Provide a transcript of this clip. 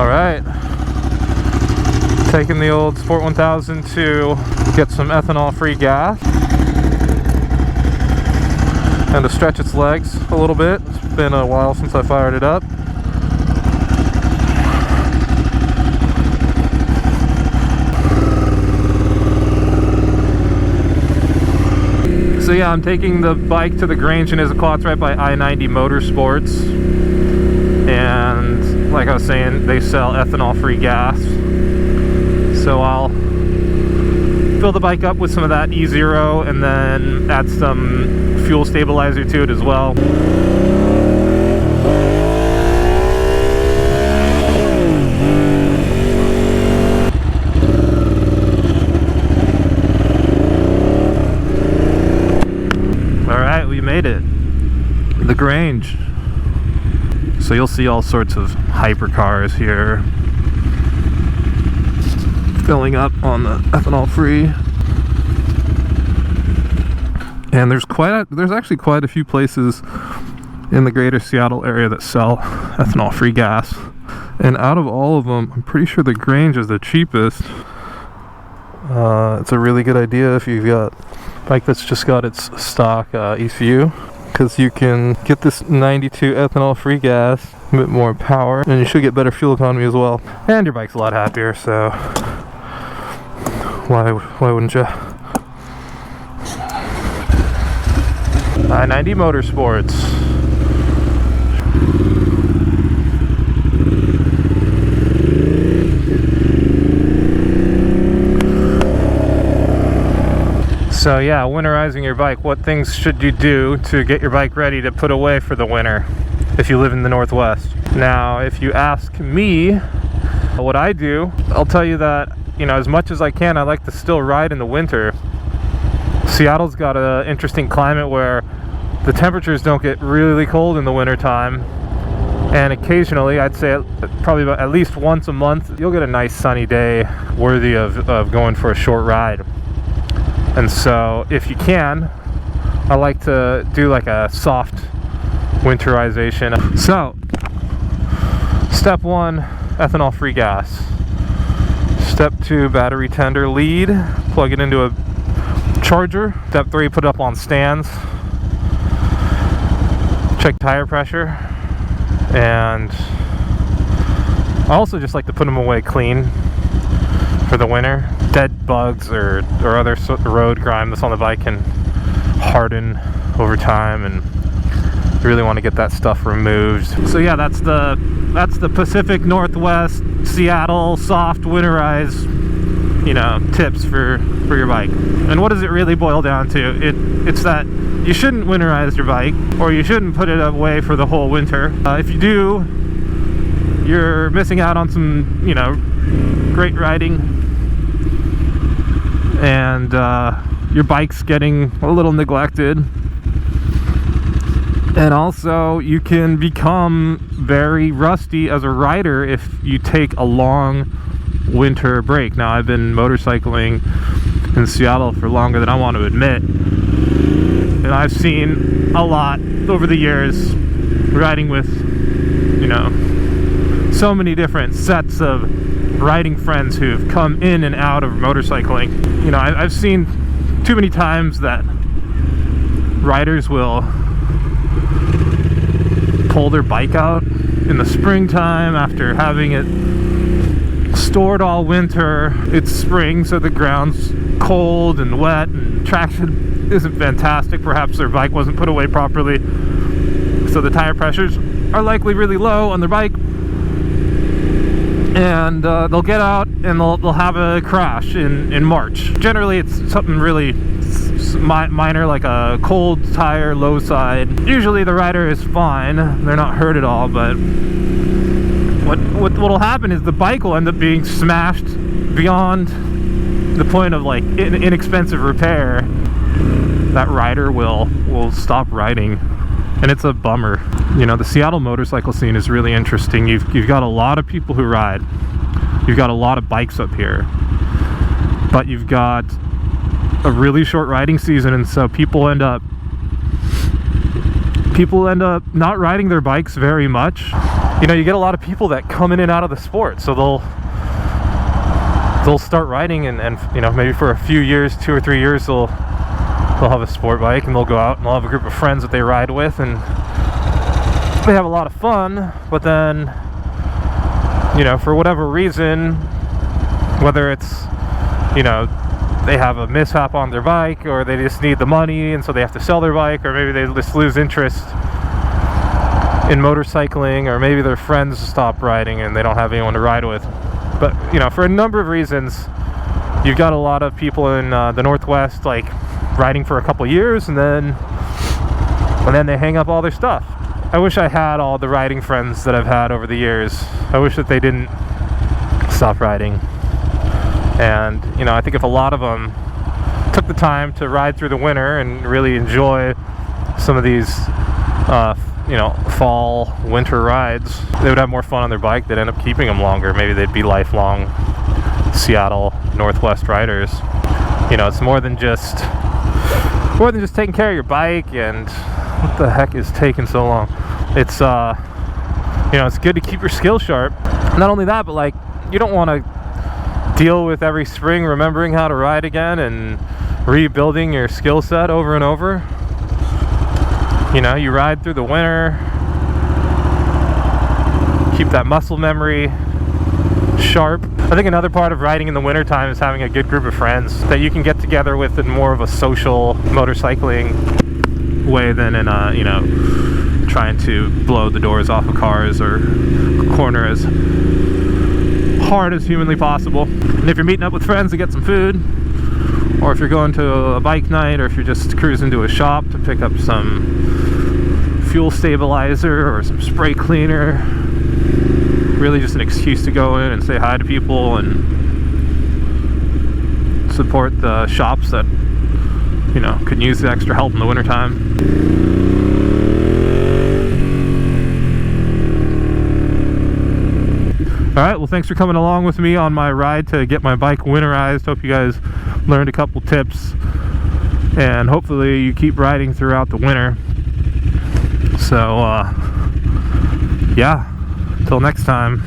All right, taking the old Sport 1000 to get some ethanol-free gas and to stretch its legs a little bit. It's been a while since I fired it up. So yeah, I'm taking the bike to the Grange in Issaquah, right by I-90 Motorsports, and like I was saying, they sell ethanol-free gas, so I'll fill the bike up with some of that E0 and then add some fuel stabilizer to it as well. Alright, we made it. The Grange. So you'll see all sorts of hypercars here filling up on the ethanol free. And there's actually quite a few places in the greater Seattle area that sell ethanol free gas. And out of all of them, I'm pretty sure the Grange is the cheapest. It's a really good idea if you've got a bike that's just got its stock ECU, because you can get this 92 ethanol free gas, a bit more power, and you should get better fuel economy as well. And your bike's a lot happier, so why wouldn't you? I-90 Motorsports. So yeah, winterizing your bike. What things should you do to get your bike ready to put away for the winter if you live in the Northwest? Now, if you ask me what I do, I'll tell you that, you know, as much as I can, I like to still ride in the winter. Seattle's got an interesting climate where the temperatures don't get really cold in the winter time, and occasionally, I'd say probably about at least once a month, you'll get a nice sunny day worthy of going for a short ride. And so if you can, I like to do like a soft winterization. So step 1, ethanol free gas. Step 2, battery tender lead, plug it into a charger. Step 3, put it up on stands. Check tire pressure. And I also just like to put them away clean for the winter. Dead bugs or other road grime that's on the bike can harden over time, and you really want to get that stuff removed. So yeah, that's the Pacific Northwest Seattle soft winterize, you know, tips for your bike. And what does it really boil down to? It's that you shouldn't winterize your bike, or you shouldn't put it away for the whole winter. If you do, you're missing out on some, you know, great riding, and your bike's getting a little neglected. And also, you can become very rusty as a rider if you take a long winter break. Now, I've been motorcycling in Seattle for longer than I want to admit, and I've seen a lot over the years, riding with, you know, so many different sets of riding friends who've come in and out of motorcycling. You know, I've seen too many times that riders will pull their bike out in the springtime after having it stored all winter. It's spring, so the ground's cold and wet and traction isn't fantastic. Perhaps their bike wasn't put away properly, so the tire pressures are likely really low on their bike, and they'll get out and they'll have a crash in March. Generally, it's something really minor, like a cold tire, low side. Usually the rider is fine, they're not hurt at all, but what'll happen is the bike will end up being smashed beyond the point of like inexpensive repair. That rider will stop riding, and it's a bummer. You know, the Seattle motorcycle scene is really interesting. You've got a lot of people who ride. You've got a lot of bikes up here, but you've got a really short riding season, and so people end up not riding their bikes very much. you know, you get a lot of people that come in and out of the sport, so they'll start riding and you know, maybe for a few years, 2 or 3 years, they'll have a sport bike and they'll go out and they'll have a group of friends that they ride with, and they have a lot of fun. But then, you know, for whatever reason, whether it's, you know, they have a mishap on their bike, or they just need the money and so they have to sell their bike, or maybe they just lose interest in motorcycling, or maybe their friends stop riding and they don't have anyone to ride with. But, you know, for a number of reasons, you've got a lot of people in the Northwest, like, riding for a couple years and then they hang up all their stuff. I wish I had all the riding friends that I've had over the years. I wish that they didn't stop riding. And, you know, I think if a lot of them took the time to ride through the winter and really enjoy some of these, you know, fall, winter rides, they would have more fun on their bike. They'd end up keeping them longer. Maybe they'd be lifelong Seattle Northwest riders. You know, it's more than just taking care of your bike. And what the heck is taking so long? It's you know, it's good to keep your skills sharp. Not only that, but like, you don't want to deal with every spring remembering how to ride again and rebuilding your skill set over and over. You know, you ride through the winter, keep that muscle memory sharp. I think another part of riding in the winter time is having a good group of friends that you can get together with in more of a social motorcycling way than in a, you know, trying to blow the doors off of cars or corner as hard as humanly possible. And if you're meeting up with friends to get some food, or if you're going to a bike night, or if you're just cruising to a shop to pick up some fuel stabilizer or some spray cleaner, really just an excuse to go in and say hi to people and support the shops that, you know, could use the extra help in the wintertime. Alright, well, thanks for coming along with me on my ride to get my bike winterized. Hope you guys learned a couple tips, and hopefully you keep riding throughout the winter. So, yeah, until next time.